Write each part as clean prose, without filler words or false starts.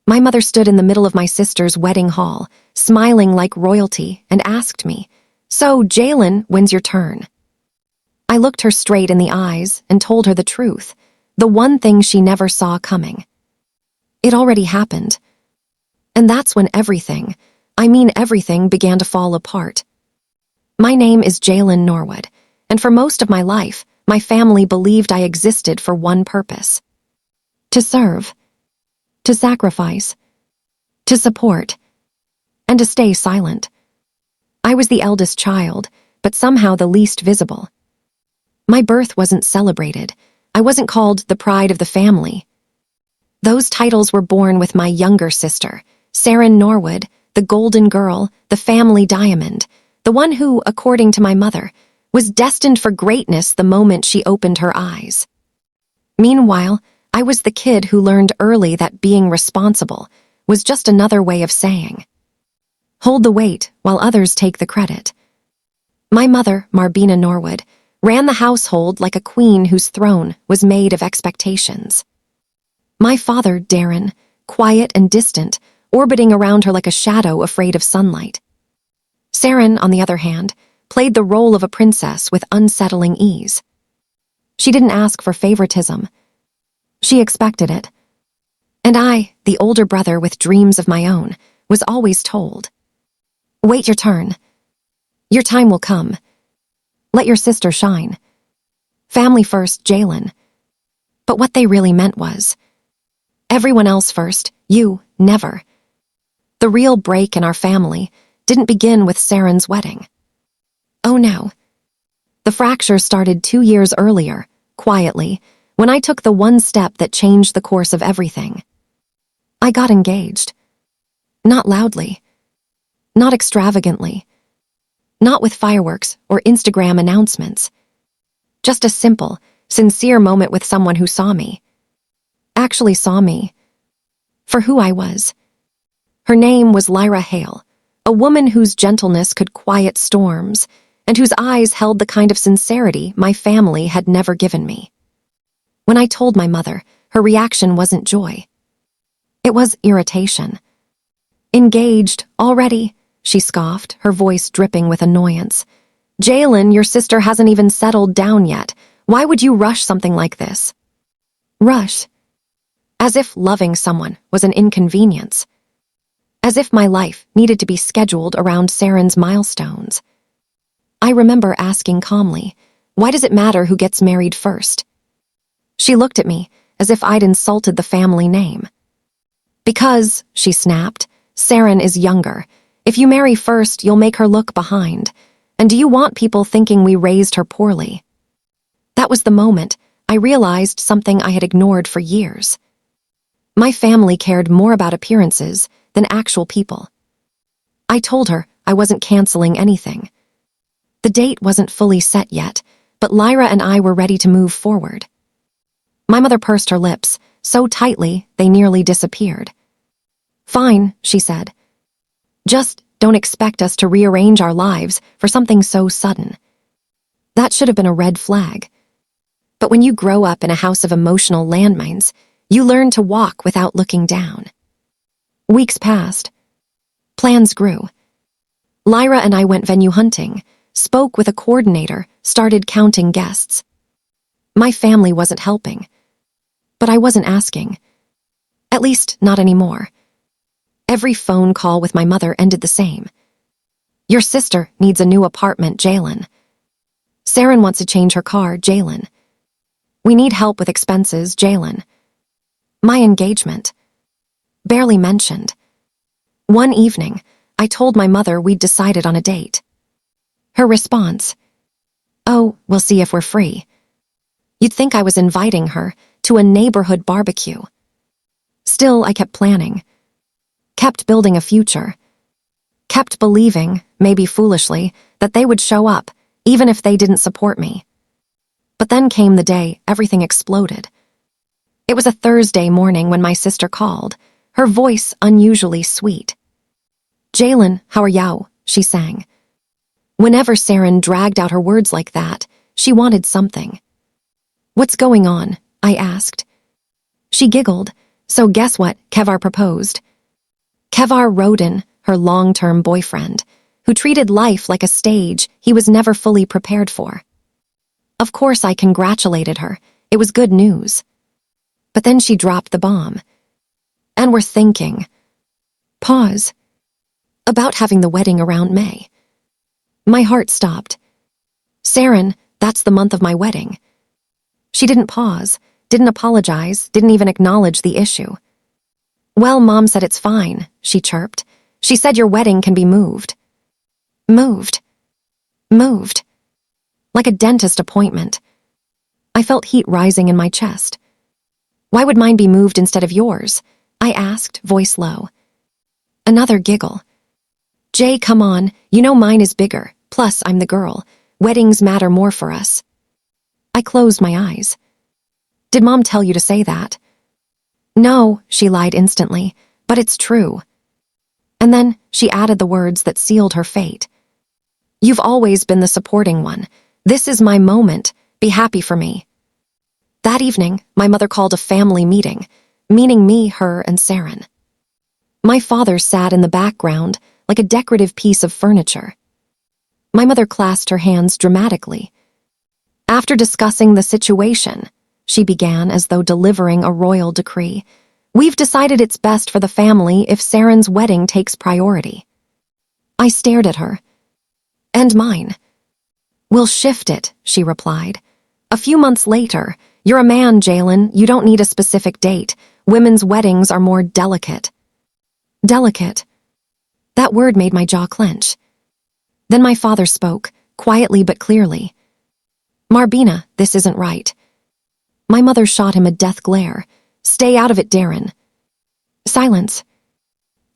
My mother stood in the middle of my sister's wedding hall, smiling like royalty, and asked me, "So, Jalen, when's your turn?" I looked her straight in the eyes and told her the truth, the one thing she never saw coming. It already happened. And that's when everything, I mean everything, began to fall apart. My name is Jalen Norwood, and for most of my life, my family believed I existed for one purpose: to serve, to sacrifice, to support, and to stay silent. I was the eldest child, but somehow the least visible. My birth wasn't celebrated. I wasn't called the pride of the family. Those titles were born with my younger sister, Sarah Norwood, the golden girl, the family diamond, the one who, according to my mother, was destined for greatness the moment she opened her eyes. Meanwhile, I was the kid who learned early that being responsible was just another way of saying, hold the weight while others take the credit. My mother, Marbina Norwood, ran the household like a queen whose throne was made of expectations. My father, Darren, quiet and distant, orbiting around her like a shadow afraid of sunlight. Saren, on the other hand, played the role of a princess with unsettling ease. She didn't ask for favoritism. She expected it. And I, the older brother with dreams of my own, was always told, "Wait your turn. Your time will come. Let your sister shine. Family first, Jalen." But what they really meant was, everyone else first, you, never. The real break in our family didn't begin with Saren's wedding. Oh no. The fracture started 2 years earlier, quietly, when I took the one step that changed the course of everything. I got engaged. Not loudly. Not extravagantly. Not with fireworks or Instagram announcements. Just a simple, sincere moment with someone who saw me. Actually saw me. For who I was. Her name was Liora Hale, a woman whose gentleness could quiet storms, and whose eyes held the kind of sincerity my family had never given me. When I told my mother, her reaction wasn't joy. It was irritation. "Engaged, already?" she scoffed, her voice dripping with annoyance. "Jalen, your sister hasn't even settled down yet. Why would you rush something like this?" Rush. As if loving someone was an inconvenience. As if my life needed to be scheduled around Saren's milestones. I remember asking calmly, "Why does it matter who gets married first?" She looked at me as if I'd insulted the family name. "Because," she snapped, "Saren is younger. If you marry first, you'll make her look behind. And do you want people thinking we raised her poorly?" That was the moment I realized something I had ignored for years. My family cared more about appearances than actual people. I told her I wasn't canceling anything. The date wasn't fully set yet, but Liora and I were ready to move forward. My mother pursed her lips, so tightly they nearly disappeared. "Fine," she said. "Just don't expect us to rearrange our lives for something so sudden." That should have been a red flag. But when you grow up in a house of emotional landmines, you learn to walk without looking down. Weeks passed. Plans grew. Liora and I went venue hunting, spoke with a coordinator, started counting guests. My family wasn't helping. But I wasn't asking. At least, not anymore. Every phone call with my mother ended the same. "Your sister needs a new apartment, Jalen." "Saren wants to change her car, Jalen." "We need help with expenses, Jalen." My engagement. Barely mentioned. One evening, I told my mother we'd decided on a date. Her response, "Oh, we'll see if we're free." You'd think I was inviting her to a neighborhood barbecue. Still, I kept planning. Kept building a future. Kept believing, maybe foolishly, that they would show up, even if they didn't support me. But then came the day everything exploded. It was a Thursday morning when my sister called, her voice unusually sweet. "Jalen, how are you?" she sang. Whenever Saren dragged out her words like that, she wanted something. "What's going on?" I asked. She giggled, So guess what Kevar proposed? Kevar Rodin, her long-term boyfriend, who treated life like a stage he was never fully prepared for. Of course I congratulated her. It was good news. But then she dropped the bomb. And we're thinking. Pause. About having the wedding around May. My heart stopped. Saren, that's the month of my wedding. She didn't pause, didn't apologize, didn't even acknowledge the issue. Well, Mom said it's fine, she chirped. She said your wedding can be moved. Moved. Moved. Like a dentist appointment. I felt heat rising in my chest. Why would mine be moved instead of yours? I asked, voice low. Another giggle. Jay, come on, you know mine is bigger, plus I'm the girl. Weddings matter more for us. I closed my eyes. Did Mom tell you to say that? No, she lied instantly, but it's true. And then she added the words that sealed her fate. You've always been the supporting one. This is my moment. Be happy for me. That evening, my mother called a family meeting, meaning me, her, and Saren. My father sat in the background like a decorative piece of furniture. My mother clasped her hands dramatically. After discussing the situation, she began as though delivering a royal decree. We've decided it's best for the family if Saren's wedding takes priority. I stared at her. And mine. We'll shift it, she replied. A few months later, you're a man, Jalen. You don't need a specific date. Women's weddings are more delicate. Delicate. That word made my jaw clench. Then my father spoke, quietly but clearly. Marbina, this isn't right. My mother shot him a death glare. Stay out of it, Darren. Silence.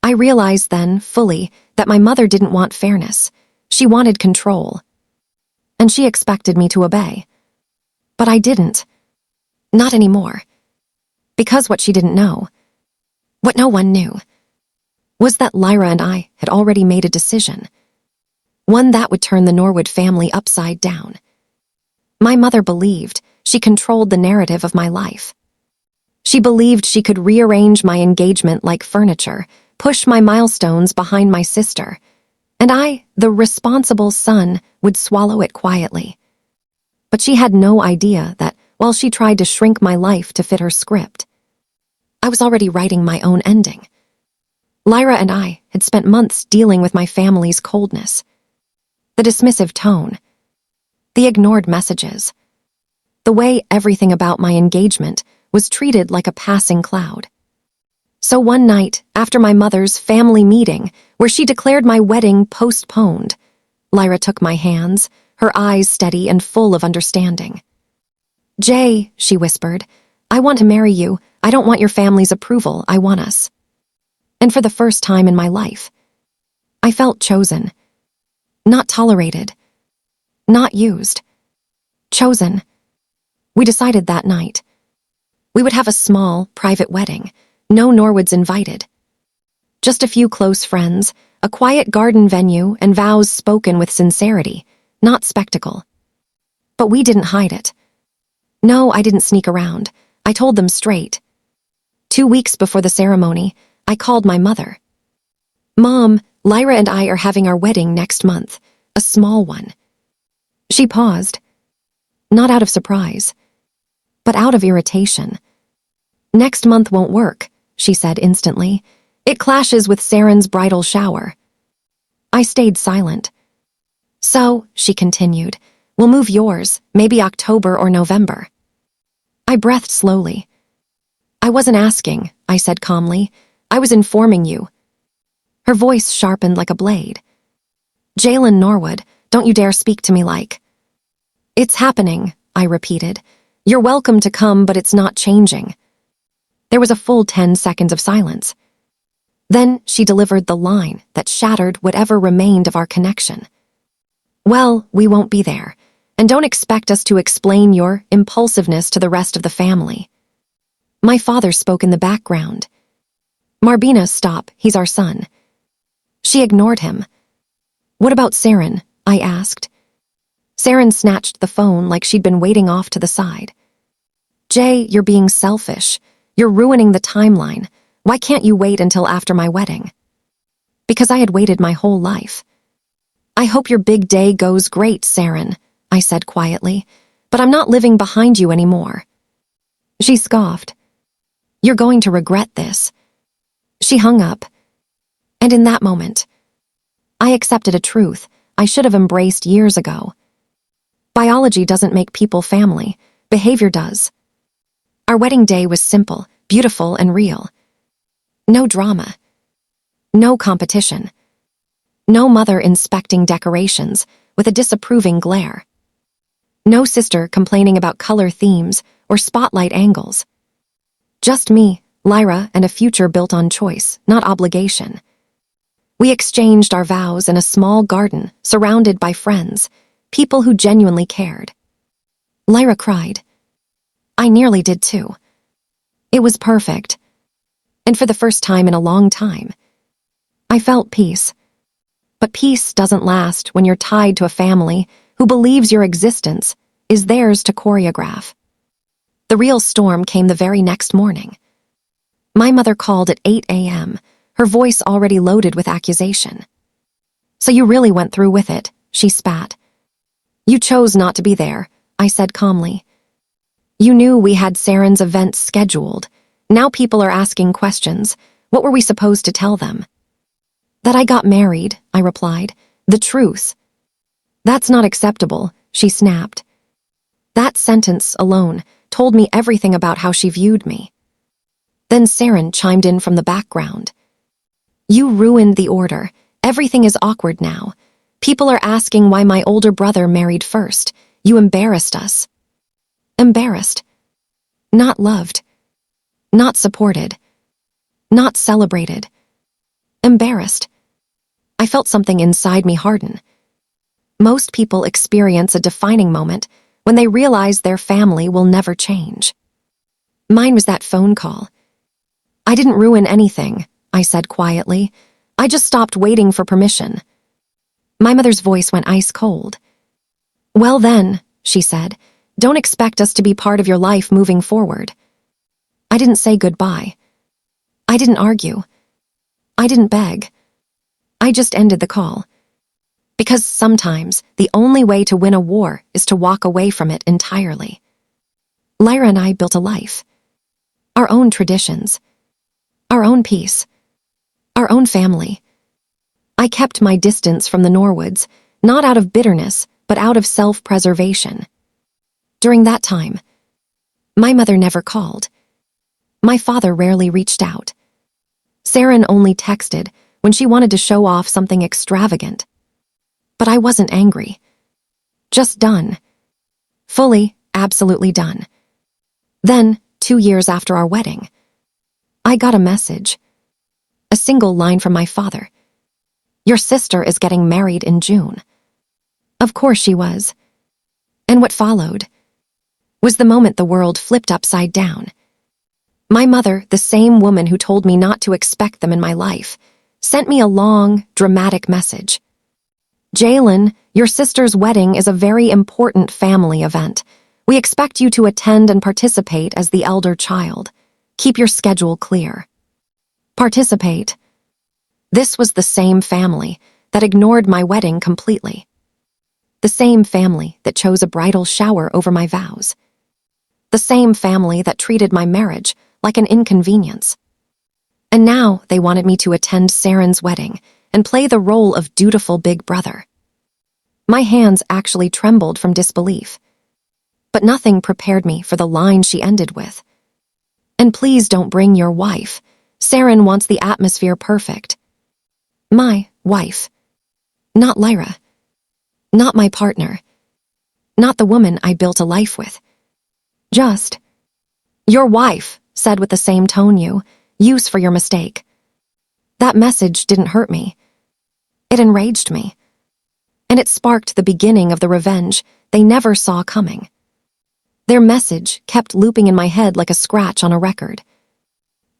I realized then, fully, that my mother didn't want fairness. She wanted control. And she expected me to obey. But I didn't. Not anymore. Because what she didn't know, what no one knew, was that Lyra and I had already made a decision. One that would turn the Norwood family upside down. My mother believed she controlled the narrative of my life. She believed she could rearrange my engagement like furniture, push my milestones behind my sister, and I, the responsible son, would swallow it quietly. But she had no idea that, while she tried to shrink my life to fit her script, I was already writing my own ending. Lyra and I had spent months dealing with my family's coldness. The dismissive tone. The ignored messages. The way everything about my engagement was treated like a passing cloud. So one night, after my mother's family meeting, where she declared my wedding postponed, Lyra took my hands, her eyes steady and full of understanding. Jay, she whispered, I want to marry you. I don't want your family's approval. I want us. And for the first time in my life, I felt chosen. Not tolerated. Not used. Chosen. We decided that night. We would have a small, private wedding. No Norwoods invited. Just a few close friends, a quiet garden venue, and vows spoken with sincerity, not spectacle. But we didn't hide it. No, I didn't sneak around. I told them straight. 2 weeks before the ceremony, I called my mother. Mom, Lyra and I are having our wedding next month, a small one. She paused, not out of surprise, but out of irritation. Next month won't work, she said instantly. It clashes with Saren's bridal shower. I stayed silent. So, she continued, we'll move yours, maybe October or November. I breathed slowly. I wasn't asking, I said calmly. I was informing you. Her voice sharpened like a blade. Jalen Norwood, don't you dare speak to me like. It's happening, I repeated. You're welcome to come, but it's not changing. There was a full 10 seconds of silence. Then she delivered the line that shattered whatever remained of our connection. Well, we won't be there, and don't expect us to explain your impulsiveness to the rest of the family. My father spoke in the background. Marbina, stop, he's our son. She ignored him. What about Saren? I asked. Saren snatched the phone like she'd been waiting off to the side. Jay, you're being selfish. You're ruining the timeline. Why can't you wait until after my wedding? Because I had waited my whole life. I hope your big day goes great, Saren, I said quietly, but I'm not living behind you anymore. She scoffed. You're going to regret this. She hung up. And in that moment, I accepted a truth I should have embraced years ago. Biology doesn't make people family. Behavior does. Our wedding day was simple, beautiful, and real. No drama. No competition. No mother inspecting decorations with a disapproving glare. No sister complaining about color themes or spotlight angles. Just me, Lyra, and a future built on choice, not obligation. We exchanged our vows in a small garden surrounded by friends, people who genuinely cared. Lyra cried. I nearly did too. It was perfect. And for the first time in a long time, I felt peace. But peace doesn't last when you're tied to a family who believes your existence is theirs to choreograph. The real storm came the very next morning. My mother called at 8 a.m., her voice already loaded with accusation. So you really went through with it, she spat. You chose not to be there, I said calmly. You knew we had Saren's event scheduled. Now people are asking questions. What were we supposed to tell them? That I got married, I replied. The truth. That's not acceptable, she snapped. That sentence alone told me everything about how she viewed me. Then Saren chimed in from the background. You ruined the order. Everything is awkward now. People are asking why my older brother married first. You embarrassed us. Embarrassed. Not loved. Not supported. Not celebrated. Embarrassed. I felt something inside me harden. Most people experience a defining moment when they realize their family will never change. Mine was that phone call. I didn't ruin anything, I said quietly. I just stopped waiting for permission. My mother's voice went ice cold. Well then, she said, don't expect us to be part of your life moving forward. I didn't say goodbye. I didn't argue. I didn't beg. I just ended the call. Because sometimes the only way to win a war is to walk away from it entirely. Lyra and I built a life. Our own traditions. Our own peace. Our own family. I kept my distance from the Norwoods, not out of bitterness, but out of self-preservation. During that time, my mother never called. My father rarely reached out. Saren only texted when she wanted to show off something extravagant. But I wasn't angry. Just done. Fully, absolutely done. Then, 2 years after our wedding, I got a message. A single line from my father. Your sister is getting married in June. Of course she was. And what followed was the moment the world flipped upside down. My mother, the same woman who told me not to expect them in my life, sent me a long, dramatic message. Jalen, your sister's wedding is a very important family event. We expect you to attend and participate as the elder child. Keep your schedule clear. Participate. This was the same family that ignored my wedding completely. The same family that chose a bridal shower over my vows. The same family that treated my marriage like an inconvenience. And now they wanted me to attend Saren's wedding and play the role of dutiful big brother. My hands actually trembled from disbelief. But nothing prepared me for the line she ended with. And please don't bring your wife. Saren wants the atmosphere perfect. My wife. Not Lyra. Not my partner. Not the woman I built a life with. Just your wife, said with the same tone you use for your mistake. That message didn't hurt me. It enraged me. And it sparked the beginning of the revenge they never saw coming. Their message kept looping in my head like a scratch on a record.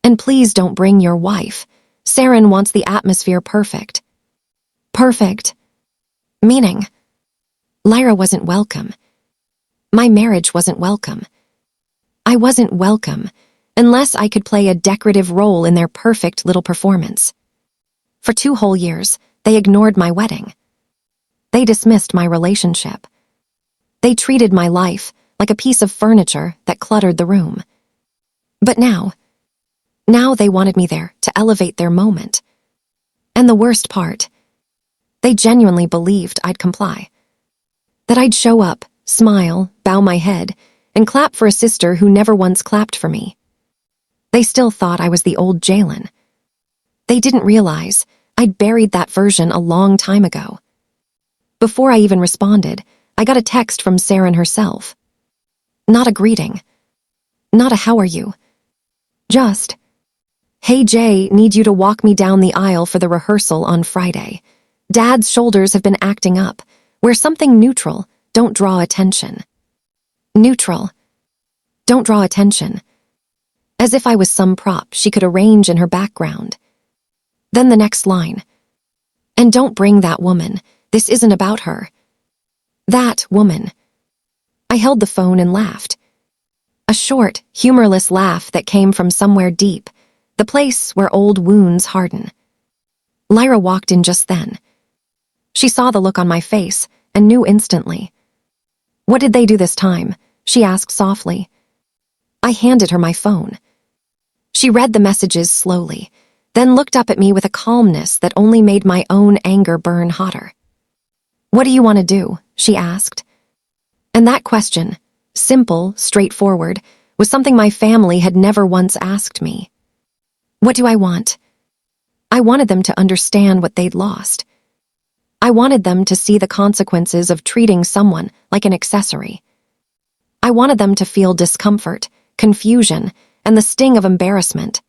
And please don't bring your wife. Saren wants the atmosphere perfect. Perfect. Meaning, Lyra wasn't welcome. My marriage wasn't welcome. I wasn't welcome, unless I could play a decorative role in their perfect little performance. For 2 whole years, they ignored my wedding. They dismissed my relationship. They treated my life like a piece of furniture that cluttered the room. But now they wanted me there to elevate their moment. And the worst part, they genuinely believed I'd comply. That I'd show up, smile, bow my head, and clap for a sister who never once clapped for me. They still thought I was the old Jalen. They didn't realize I'd buried that version a long time ago. Before I even responded, I got a text from Saren herself. Not a greeting. Not a how are you. Just, hey Jay, need you to walk me down the aisle for the rehearsal on Friday. Dad's shoulders have been acting up. Wear something neutral, don't draw attention. Neutral. Don't draw attention. As if I was some prop she could arrange in her background. Then the next line. And don't bring that woman. This isn't about her. That woman. I held the phone and laughed. A short, humorless laugh that came from somewhere deep, the place where old wounds harden. Liora walked in just then. She saw the look on my face and knew instantly. What did they do this time? She asked softly. I handed her my phone. She read the messages slowly, then looked up at me with a calmness that only made my own anger burn hotter. What do you want to do? She asked. And that question, simple, straightforward, was something my family had never once asked me. What do I want? I wanted them to understand what they'd lost. I wanted them to see the consequences of treating someone like an accessory. I wanted them to feel discomfort, confusion, and the sting of embarrassment.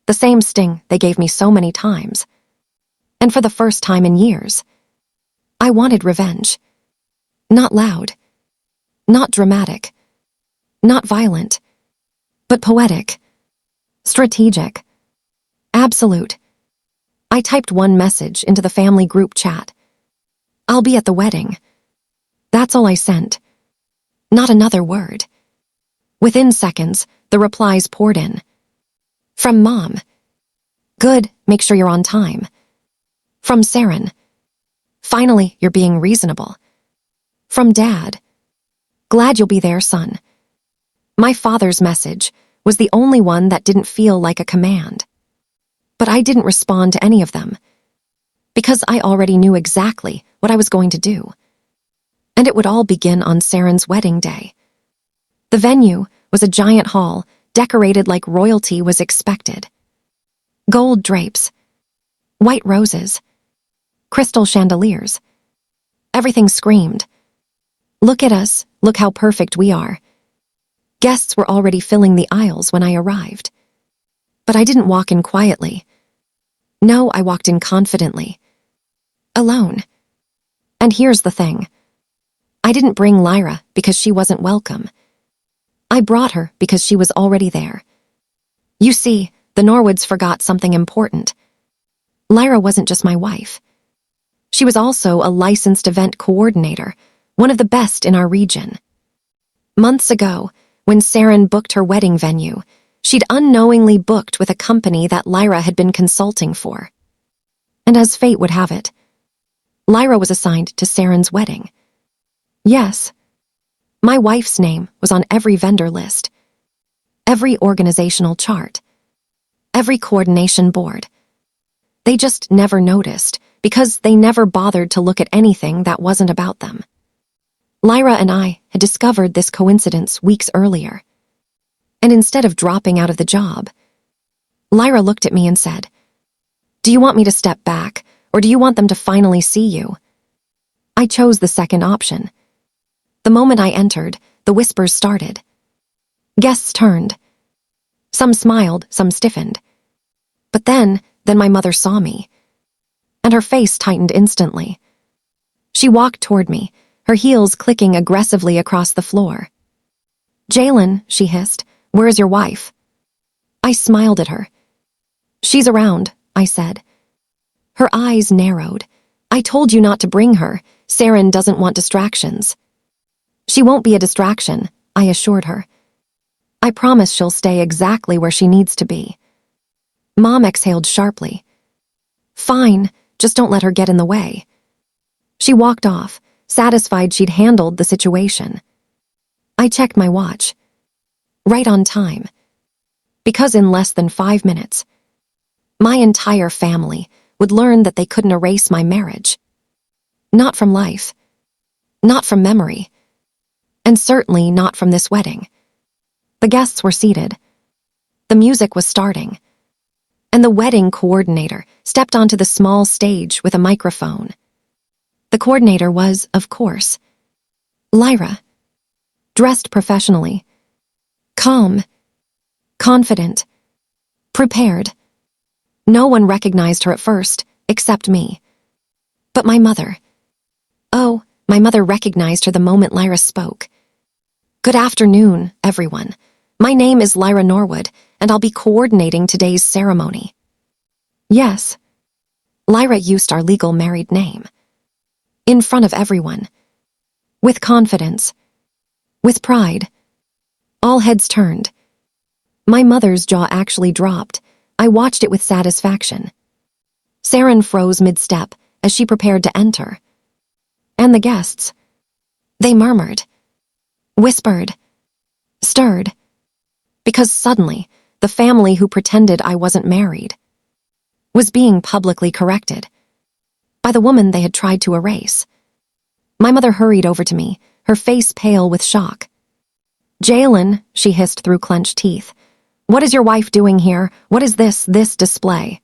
The same sting they gave me so many times. And for the first time in years, I wanted revenge. Not loud. Not dramatic. Not violent. But poetic. Strategic. Absolute. I typed one message into the family group chat. I'll be at the wedding. That's all I sent. Not another word. Within seconds, the replies poured in. From Mom. Good, make sure you're on time. From Saren. Finally, you're being reasonable. From Dad. Glad you'll be there, son. My father's message was the only one that didn't feel like a command. But I didn't respond to any of them, because I already knew exactly what I was going to do. And it would all begin on Saren's wedding day. The venue was a giant hall, decorated like royalty was expected. Gold drapes, white roses, crystal chandeliers. Everything screamed, look at us, look how perfect we are. Guests were already filling the aisles when I arrived. But I didn't walk in quietly. No, I walked in confidently. Alone. And here's the thing. I didn't bring Liora because she wasn't welcome. I brought her because she was already there. You see, the Norwoods forgot something important. Liora wasn't just my wife. She was also a licensed event coordinator, one of the best in our region. Months ago, when Saren booked her wedding venue, she'd unknowingly booked with a company that Liora had been consulting for. And as fate would have it, Liora was assigned to Saren's wedding. Yes, my wife's name was on every vendor list, every organizational chart, every coordination board. They just never noticed because they never bothered to look at anything that wasn't about them. Liora and I had discovered this coincidence weeks earlier. And instead of dropping out of the job, Liora looked at me and said, do you want me to step back, or do you want them to finally see you? I chose the second option. The moment I entered, the whispers started. Guests turned. Some smiled, some stiffened. But then my mother saw me, and her face tightened instantly. She walked toward me, her heels clicking aggressively across the floor. Jalen, she hissed, where's your wife? I smiled at her. She's around, I said. Her eyes narrowed. I told you not to bring her. Saren doesn't want distractions. She won't be a distraction, I assured her. I promise she'll stay exactly where she needs to be. Mom exhaled sharply. Fine, just don't let her get in the way. She walked off, satisfied she'd handled the situation. I checked my watch. Right on time. Because in less than 5 minutes, my entire family would learn that they couldn't erase my marriage. Not from life. Not from memory. And certainly not from this wedding. The guests were seated. The music was starting. And the wedding coordinator stepped onto the small stage with a microphone. The coordinator was, of course, Liora. Dressed professionally. Calm. Confident. Prepared. No one recognized her at first, except me. But my mother. Oh, my mother recognized her the moment Liora spoke. Good afternoon, everyone. My name is Liora Norwood, and I'll be coordinating today's ceremony. Yes. Liora used our legal married name. In front of everyone. With confidence. With pride. All heads turned. My mother's jaw actually dropped. I watched it with satisfaction. Saren froze mid-step as she prepared to enter. And the guests. They murmured. Whispered. Stirred. Because suddenly, the family who pretended I wasn't married was being publicly corrected by the woman they had tried to erase. My mother hurried over to me, her face pale with shock. Jalen, she hissed through clenched teeth. What is your wife doing here? What is this display?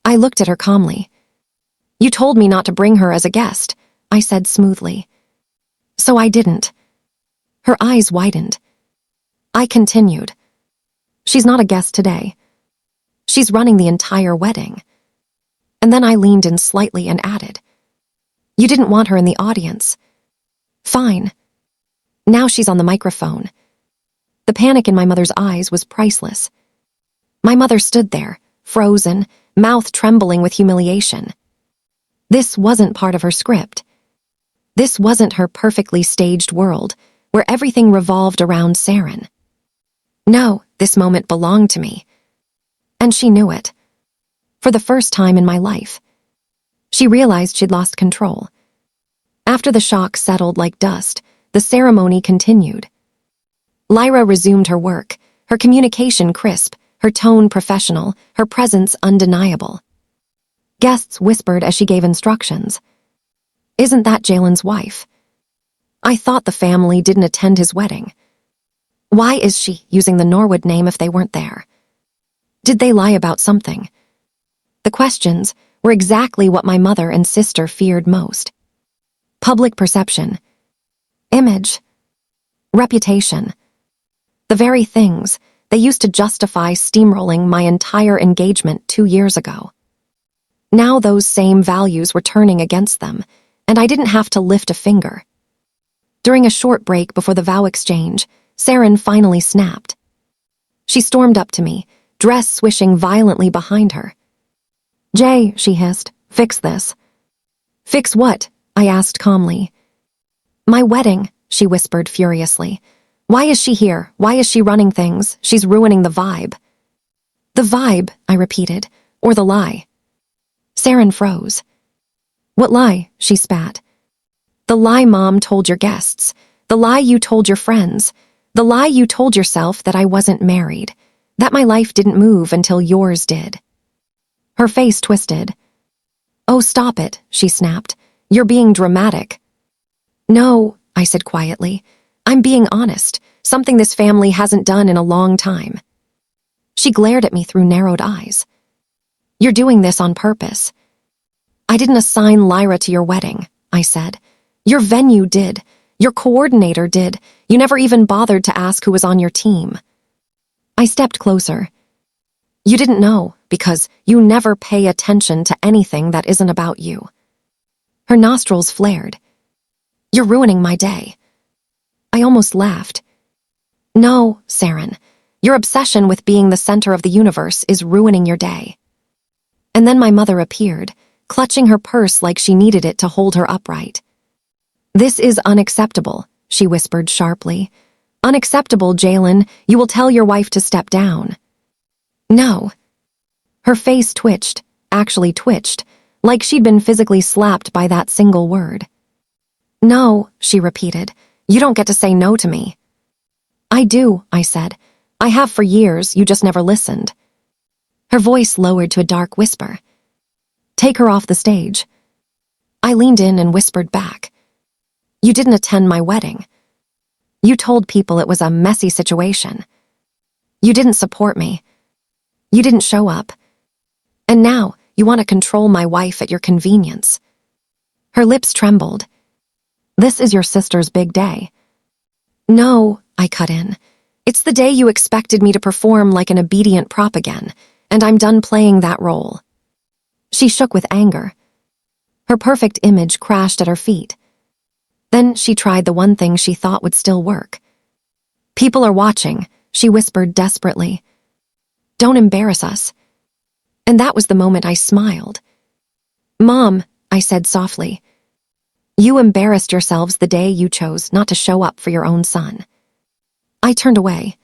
I looked at her calmly. You told me not to bring her as a guest, I said smoothly. So I didn't. Her eyes widened. I continued. She's not a guest today. She's running the entire wedding. And then I leaned in slightly and added, you didn't want her in the audience. Fine. Now she's on the microphone. The panic in my mother's eyes was priceless. My mother stood there, frozen, mouth trembling with humiliation. This wasn't part of her script. This wasn't her perfectly staged world, where everything revolved around Saren. No, this moment belonged to me. And she knew it. For the first time in my life. She realized she'd lost control. After the shock settled like dust, the ceremony continued. Liora resumed her work, her communication crisp, her tone professional, her presence undeniable. Guests whispered as she gave instructions. Isn't that Jalen's wife? I thought the family didn't attend his wedding. Why is she using the Norwood name if they weren't there? Did they lie about something? The questions were exactly what my mother and sister feared most. Public perception. Image. Reputation. The very things they used to justify steamrolling my entire engagement 2 years ago. Now those same values were turning against them, and I didn't have to lift a finger. During a short break before the vow exchange, Saren finally snapped. She stormed up to me, dress swishing violently behind her. Jay, she hissed, fix this. Fix what? I asked calmly. My wedding, she whispered furiously. Why is she here? Why is she running things? She's ruining the vibe. The vibe, I repeated, or the lie. Saren froze. What lie? She spat. The lie Mom told your guests. The lie you told your friends. The lie you told yourself that I wasn't married. That my life didn't move until yours did. Her face twisted. Oh, stop it, she snapped. You're being dramatic. No, I said quietly. I'm being honest, something this family hasn't done in a long time. She glared at me through narrowed eyes. You're doing this on purpose. I didn't assign Liora to your wedding, I said. Your venue did. Your coordinator did. You never even bothered to ask who was on your team. I stepped closer. You didn't know, because you never pay attention to anything that isn't about you. Her nostrils flared. You're ruining my day. I almost laughed. No, Saren. Your obsession with being the center of the universe is ruining your day. And then my mother appeared, clutching her purse like she needed it to hold her upright. This is unacceptable, she whispered sharply. Unacceptable, Jalen. You will tell your wife to step down. No. Her face twitched, actually twitched, like she'd been physically slapped by that single word. No, she repeated. You don't get to say no to me. I do, I said. I have for years, you just never listened. Her voice lowered to a dark whisper. Take her off the stage. I leaned in and whispered back. You didn't attend my wedding. You told people it was a messy situation. You didn't support me. You didn't show up. And now you want to control my wife at your convenience. Her lips trembled. This is your sister's big day. No, I cut in. It's the day you expected me to perform like an obedient prop again, and I'm done playing that role. She shook with anger. Her perfect image crashed at her feet. Then she tried the one thing she thought would still work. People are watching, she whispered desperately. Don't embarrass us. And that was the moment I smiled. Mom, I said softly, you embarrassed yourselves the day you chose not to show up for your own son. I turned away.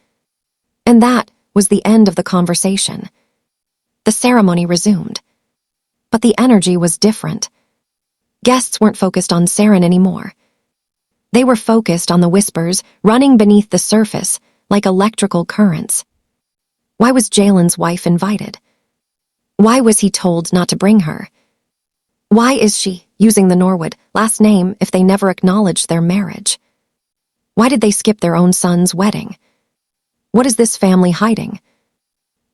And that was the end of the conversation. The ceremony resumed. But the energy was different. Guests weren't focused on Saren anymore. They were focused on the whispers running beneath the surface like electrical currents. Why was Jalen's wife invited? Why was he told not to bring her? Why is she using the Norwood last name if they never acknowledged their marriage? Why did they skip their own son's wedding? What is this family hiding?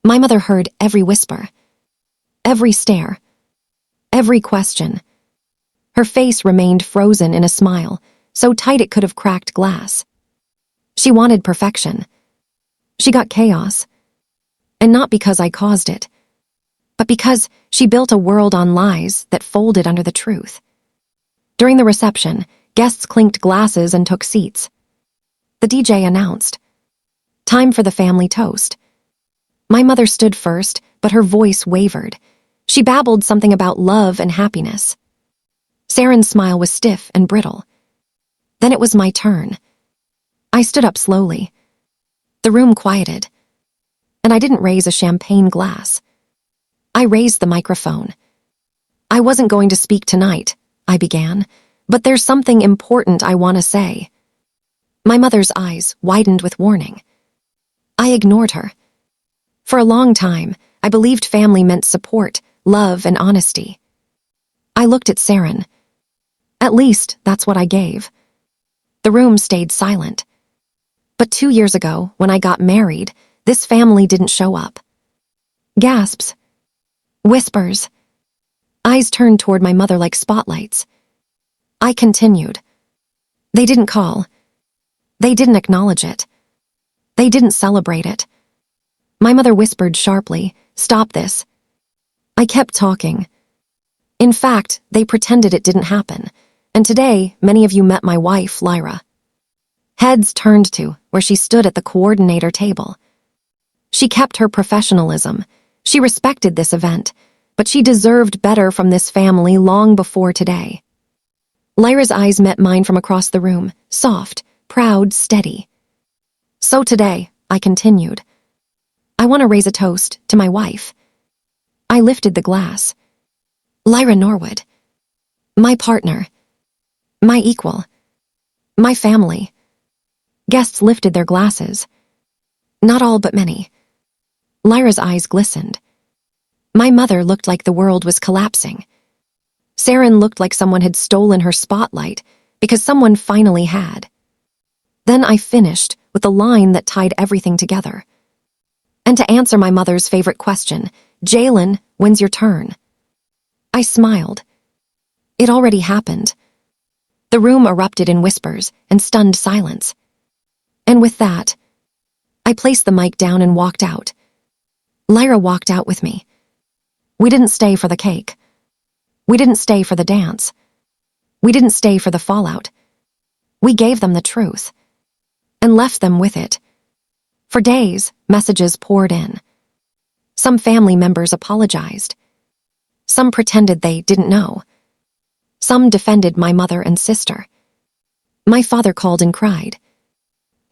My mother heard every whisper, every stare, every question. Her face remained frozen in a smile, so tight it could have cracked glass. She wanted perfection. She got chaos. And not because I caused it, but because she built a world on lies that folded under the truth. During the reception, guests clinked glasses and took seats. The DJ announced, time for the family toast. My mother stood first, but her voice wavered. She babbled something about love and happiness. Saren's smile was stiff and brittle. Then it was my turn. I stood up slowly. The room quieted. And I didn't raise a champagne glass. I raised the microphone. I wasn't going to speak tonight, I began, but there's something important I want to say. My mother's eyes widened with warning. I ignored her. For a long time, I believed family meant support, love, and honesty. I looked at Saren. At least, that's what I gave. The room stayed silent. But 2 years ago, when I got married, this family didn't show up. Gasps. Whispers. Eyes turned toward my mother like spotlights. I continued. They didn't call. They didn't acknowledge it. They didn't celebrate it. My mother whispered sharply, "Stop this." I kept talking. In fact, they pretended it didn't happen, and today many of you met my wife, Liora. Heads turned to where she stood at the coordinator table. She kept her professionalism. She respected this event, but she deserved better from this family long before today. Lyra's eyes met mine from across the room, soft, proud, steady. So today, I continued. I want to raise a toast to my wife. I lifted the glass. Lyra Norwood. My partner. My equal. My family. Guests lifted their glasses. Not all but many. Lyra's eyes glistened. My mother looked like the world was collapsing. Saren looked like someone had stolen her spotlight because someone finally had. Then I finished with the line that tied everything together. And to answer my mother's favorite question, Jalen, when's your turn? I smiled. It already happened. The room erupted in whispers and stunned silence. And with that, I placed the mic down and walked out. Lyra walked out with me. We didn't stay for the cake. We didn't stay for the dance. We didn't stay for the fallout. We gave them the truth and left them with it. For days, messages poured in. Some family members apologized. Some pretended they didn't know. Some defended my mother and sister. My father called and cried.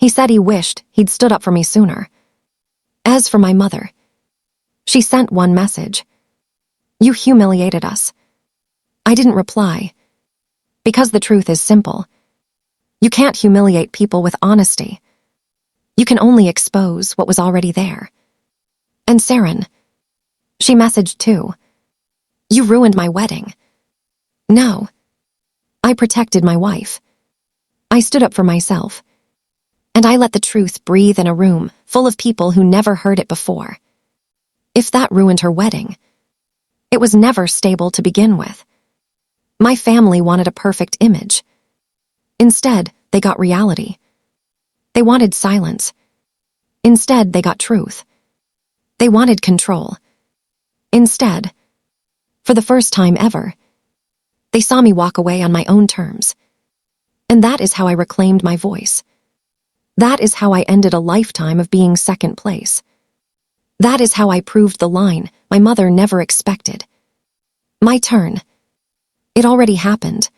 He said he wished he'd stood up for me sooner. As for my mother, she sent one message. You humiliated us. I didn't reply. Because the truth is simple. You can't humiliate people with honesty. You can only expose what was already there. And Saren, she messaged too. You ruined my wedding. No. I protected my wife. I stood up for myself. And I let the truth breathe in a room full of people who never heard it before. If that ruined her wedding, it was never stable to begin with. My family wanted a perfect image. Instead, they got reality. They wanted silence. Instead, they got truth. They wanted control. Instead, for the first time ever, they saw me walk away on my own terms. And that is how I reclaimed my voice. That is how I ended a lifetime of being second place. That is how I proved the line my mother never expected. My turn. It already happened.